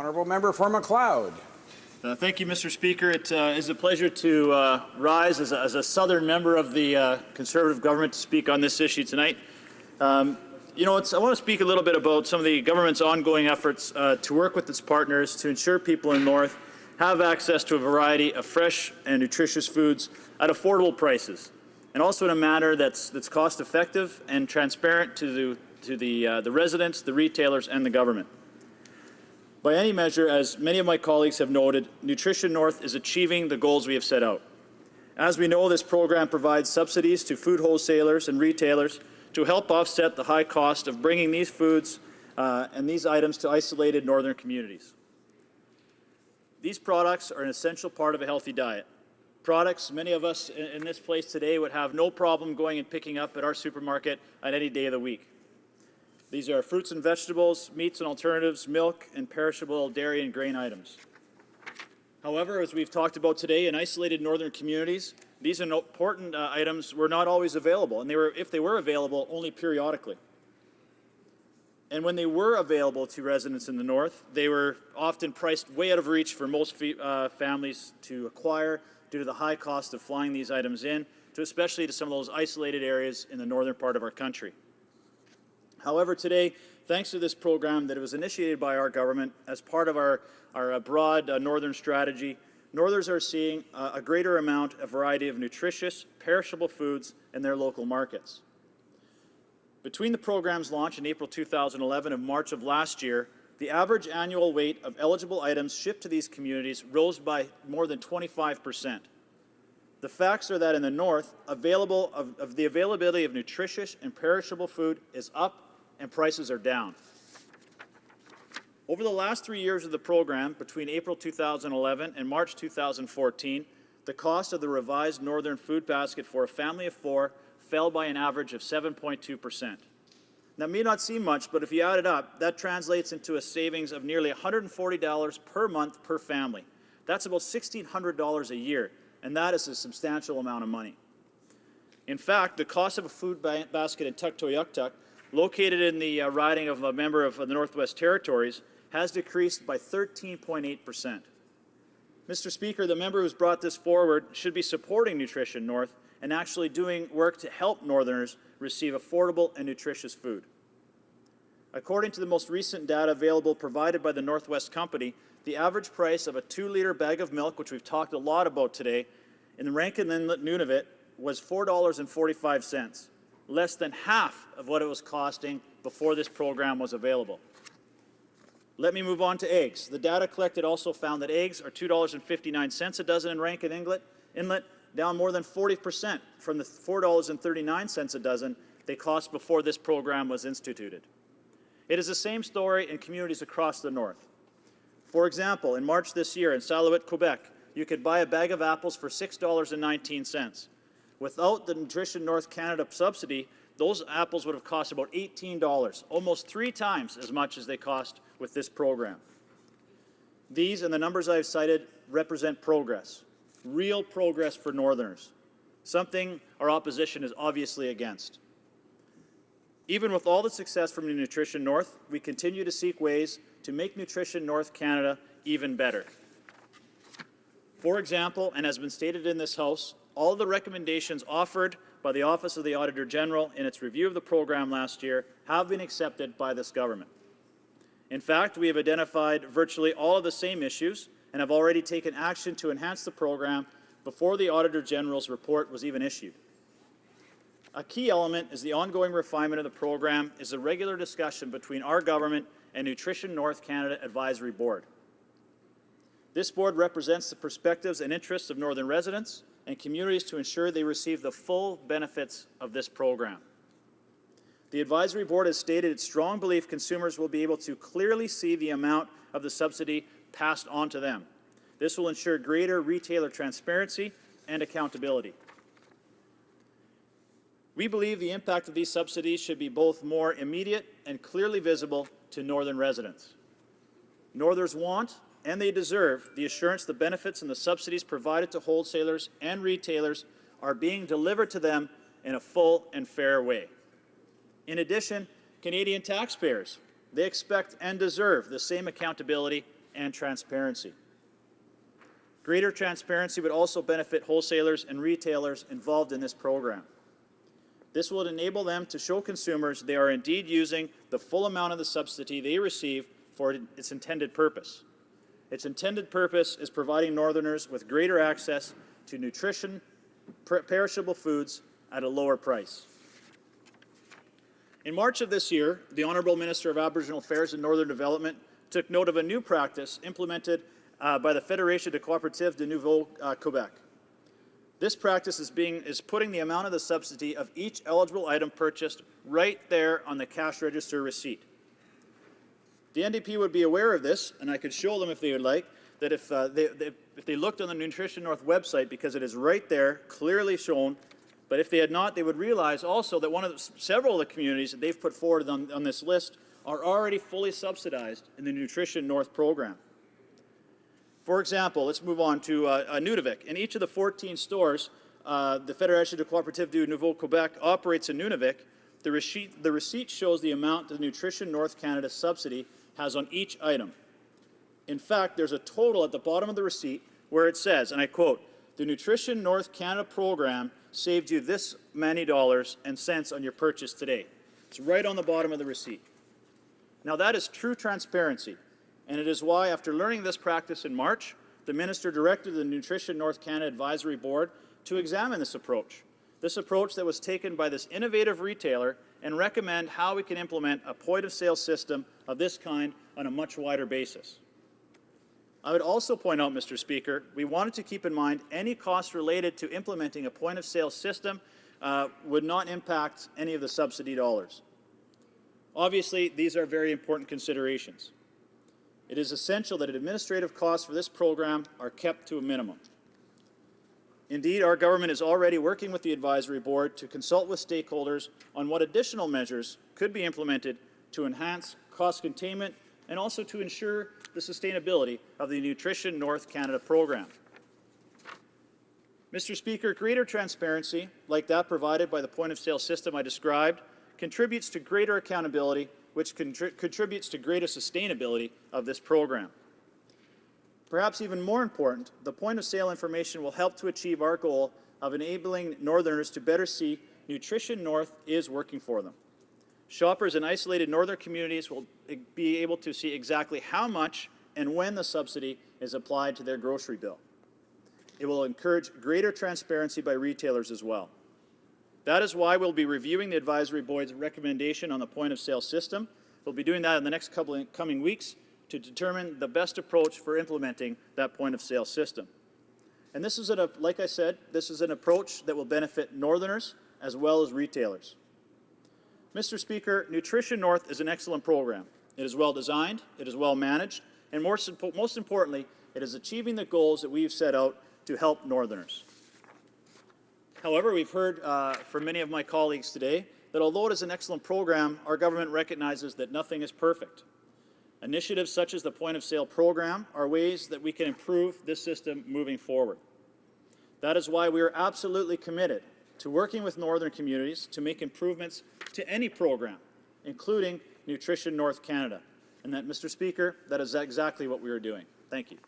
Honourable Member for Macleod. Thank you, Mr. Speaker. It is a pleasure to rise as a Southern member of the Conservative government to speak on this issue tonight. I want to speak a little bit about some of the government's ongoing efforts to work with its partners to ensure people in the North have access to a variety of fresh and nutritious foods at affordable prices, and also in a manner that's cost-effective and transparent to the residents, the retailers, and the government. By any measure, as many of my colleagues have noted, Nutrition North is achieving the goals we have set out. As we know, this program provides subsidies to food wholesalers and retailers to help offset the high cost of bringing these foods and these items to isolated northern communities. These products are an essential part of a healthy diet. Products many of us in this place today would have no problem going and picking up at our supermarket on any day of the week. These are fruits and vegetables, meats and alternatives, milk, and perishable dairy and grain items. However, as we've talked about today, in isolated northern communities, these important items were not always available, and if they were available, only periodically. And when they were available to residents in the North, they were often priced way out of reach for most families to acquire due to the high cost of flying these items in, especially to some of those isolated areas in the northern part of our country. However, today, thanks to this program that was initiated by our government as part of our broad northern strategy, Northerners are seeing a greater amount of variety of nutritious, perishable foods in their local markets. Between the program's launch in April 2011 and March of last year, the average annual weight of eligible items shipped to these communities rose by more than 25%. The facts are that in the North, the availability of nutritious and perishable food is up and prices are down. Over the last 3 years of the program, between April 2011 and March 2014, the cost of the revised Northern food basket for a family of 4 fell by an average of 7.2%. That may not seem much, but if you add it up, that translates into a savings of nearly $140 per month per family. That's about $1,600 a year, and that is a substantial amount of money. In fact, the cost of a food basket in Tuktoyaktuk, located in the riding of a member of the Northwest Territories, has decreased by 13.8%. Mr. Speaker, the member who's brought this forward should be supporting Nutrition North and actually doing work to help Northerners receive affordable and nutritious food. According to the most recent data available provided by the Northwest Company, the average price of a 2-liter bag of milk, which we've talked a lot about today, in the Rankin Inlet Nunavut was $4.45. Less than half of what it was costing before this program was available. Let me move on to eggs. The data collected also found that eggs are $2.59 a dozen in Rankin Inlet, down more than 40% from the $4.39 a dozen they cost before this program was instituted. It is the same story in communities across the North. For example, in March this year in Salouet, Quebec, you could buy a bag of apples for $6.19. Without the Nutrition North Canada subsidy, those apples would have cost about $18, almost 3 times as much as they cost with this program. These and the numbers I've cited represent progress, real progress for Northerners, something our opposition is obviously against. Even with all the success from Nutrition North, we continue to seek ways to make Nutrition North Canada even better. For example, and has been stated in this House, all the recommendations offered by the Office of the Auditor General in its review of the program last year have been accepted by this government. In fact, we have identified virtually all of the same issues and have already taken action to enhance the program before the Auditor General's report was even issued. A key element is the ongoing refinement of the program is a regular discussion between our government and Nutrition North Canada Advisory Board. This board represents the perspectives and interests of Northern residents and communities to ensure they receive the full benefits of this program. The Advisory Board has stated its strong belief consumers will be able to clearly see the amount of the subsidy passed on to them. This will ensure greater retailer transparency and accountability. We believe the impact of these subsidies should be both more immediate and clearly visible to Northern residents. Northerners want and they deserve the assurance the benefits and the subsidies provided to wholesalers and retailers are being delivered to them in a full and fair way. In addition, Canadian taxpayers, they expect and deserve the same accountability and transparency. Greater transparency would also benefit wholesalers and retailers involved in this program. This will enable them to show consumers they are indeed using the full amount of the subsidy they receive for its intended purpose. Its intended purpose is providing Northerners with greater access to nutrition, perishable foods at a lower price. In March of this year, the Honourable Minister of Aboriginal Affairs and Northern Development took note of a new practice implemented by the Fédération de Coopératives de Nouveau-Québec. This practice is putting the amount of the subsidy of each eligible item purchased right there on the cash register receipt. The NDP would be aware of this, and I could show them if they would like, that if they looked on the Nutrition North website, because it is right there, clearly shown, but if they had not, they would realize also that several of the communities that they've put forward on this list are already fully subsidized in the Nutrition North program. For example, let's move on to Nunavik. In each of the 14 stores the Fédération de Coopératives du Nouveau-Québec operates in Nunavik, the receipt shows the amount the Nutrition North Canada subsidy has on each item. In fact, there's a total at the bottom of the receipt where it says, and I quote, "The Nutrition North Canada program saved you this many dollars and cents on your purchase today." It's right on the bottom of the receipt. Now that is true transparency, and it is why, after learning this practice in March, the Minister directed the Nutrition North Canada Advisory Board to examine this approach that was taken by this innovative retailer, and recommend how we can implement a point-of-sale system of this kind on a much wider basis. I would also point out, Mr. Speaker, we wanted to keep in mind any costs related to implementing a point-of-sale system would not impact any of the subsidy dollars. Obviously, these are very important considerations. It is essential that administrative costs for this program are kept to a minimum. Indeed, our government is already working with the Advisory Board to consult with stakeholders on what additional measures could be implemented to enhance cost containment and also to ensure the sustainability of the Nutrition North Canada program. Mr. Speaker, greater transparency, like that provided by the point-of-sale system I described, contributes to greater accountability, which contributes to greater sustainability of this program. Perhaps even more important, the point-of-sale information will help to achieve our goal of enabling Northerners to better see Nutrition North is working for them. Shoppers in isolated northern communities will be able to see exactly how much and when the subsidy is applied to their grocery bill. It will encourage greater transparency by retailers as well. That is why we'll be reviewing the Advisory Board's recommendation on the point-of-sale system. We'll be doing that in the next coming weeks to determine the best approach for implementing that point-of-sale system. And this is, like I said, this is an approach that will benefit Northerners as well as retailers. Mr. Speaker, Nutrition North is an excellent program. It is well designed, it is well managed, and most importantly, it is achieving the goals that we've set out to help Northerners. However, we've heard from many of my colleagues today that although it is an excellent program, our government recognizes that nothing is perfect. Initiatives such as the point-of-sale program are ways that we can improve this system moving forward. That is why we are absolutely committed to working with northern communities to make improvements to any program, including Nutrition North Canada. And that, Mr. Speaker, that is exactly what we are doing. Thank you.